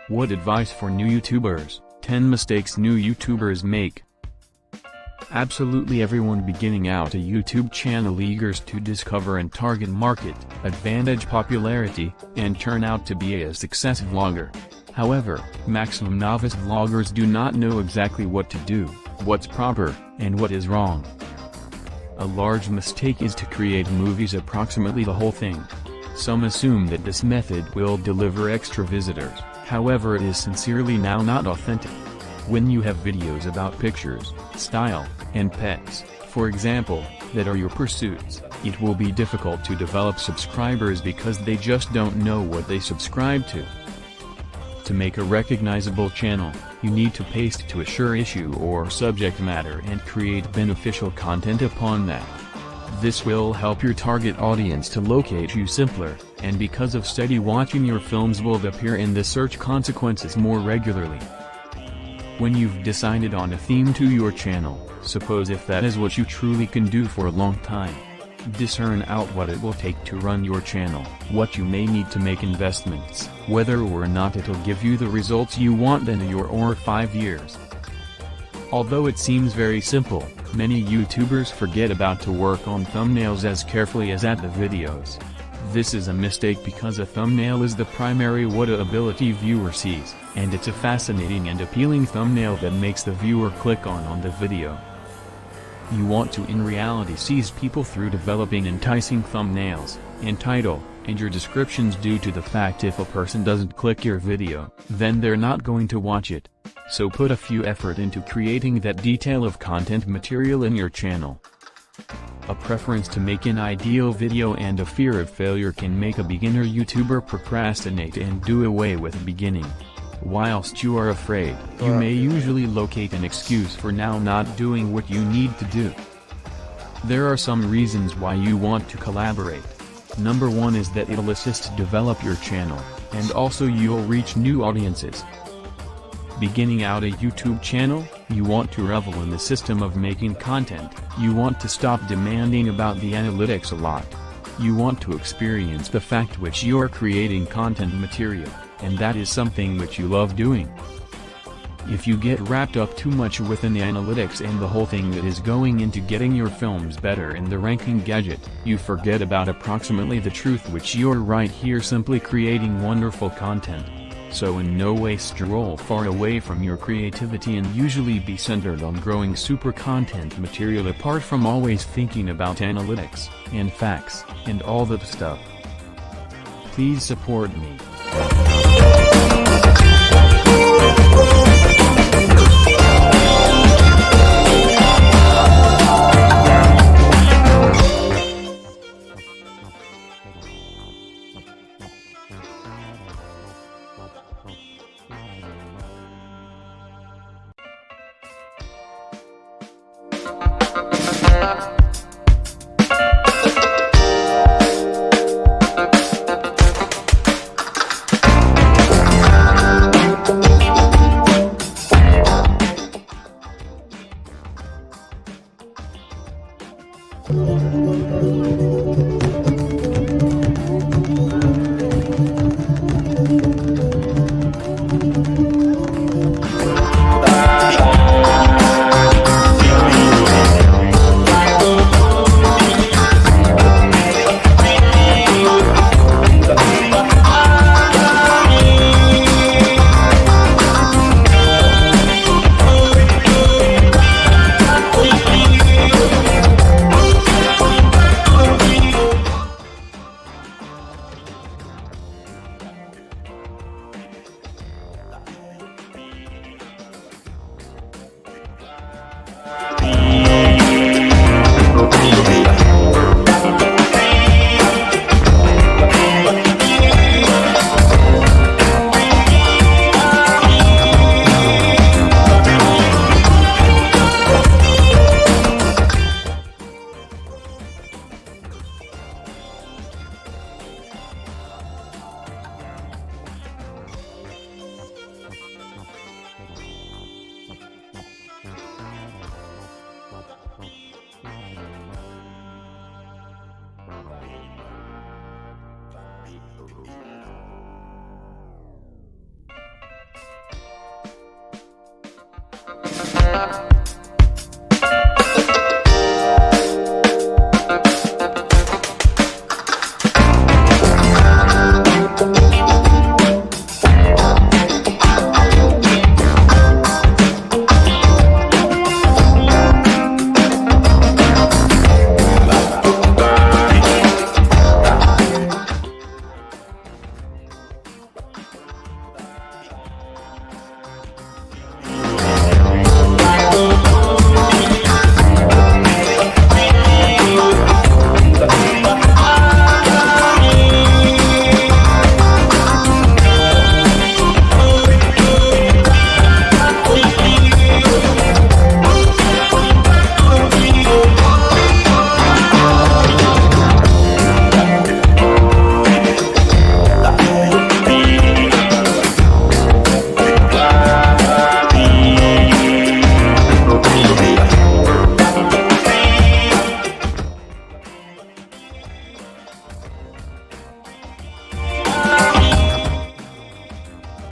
What advice for new YouTubers? 10 mistakes new YouTubers make. Absolutely everyone beginning out a YouTube channel eagers to discover and target market, advantage popularity, and turn out to be a success vlogger. However, maximum novice vloggers do not know exactly what to do, what's proper, and what is wrong. A large mistake is to create movies approximately the whole thing. Some assume that this method will deliver extra visitors, however it is sincerely now not authentic. When you have videos about pictures, style, and pets, for example, that are your pursuits, it will be difficult to develop subscribers because they just don't know what they subscribe to. To make a recognizable channel, you need to paste to a sure issue or subject matter and create beneficial content upon that. This will help your target audience to locate you simpler, and because of steady watching your films will appear in the search consequences more regularly. When you've decided on a theme to your channel, suppose if that is what you truly can do for a long time. Discern out what it will take to run your channel, what you may need to make investments, whether or not it'll give you the results you want in a year or 5 years. Although it seems very simple, many YouTubers forget about to work on thumbnails as carefully as at the videos. This is a mistake because a thumbnail is the primary what a ability viewer sees, and it's a fascinating and appealing thumbnail that makes the viewer click on the video. You want to in reality seize people through developing enticing thumbnails, and title, and your descriptions due to the fact if a person doesn't click your video, then they're not going to watch it. So put a few effort into creating that detail of content material in your channel. A preference to make an ideal video and a fear of failure can make a beginner YouTuber procrastinate and do away with beginning. Whilst you are afraid, you may usually locate an excuse for now not doing what you need to do. There are some reasons why you want to collaborate. Number 1 is that it'll assist develop your channel, and also you'll reach new audiences. Beginning out a YouTube channel, you want to revel in the system of making content, you want to stop demanding about the analytics a lot. You want to experience the fact which you're creating content material, and that is something which you love doing. If you get wrapped up too much within the analytics and the whole thing that is going into getting your films better in the ranking gadget, you forget about approximately the truth which you're right here simply creating wonderful content. So in no way stroll far away from your creativity and usually be centered on growing super content material apart from always thinking about analytics, and facts, and all that stuff. Please support me.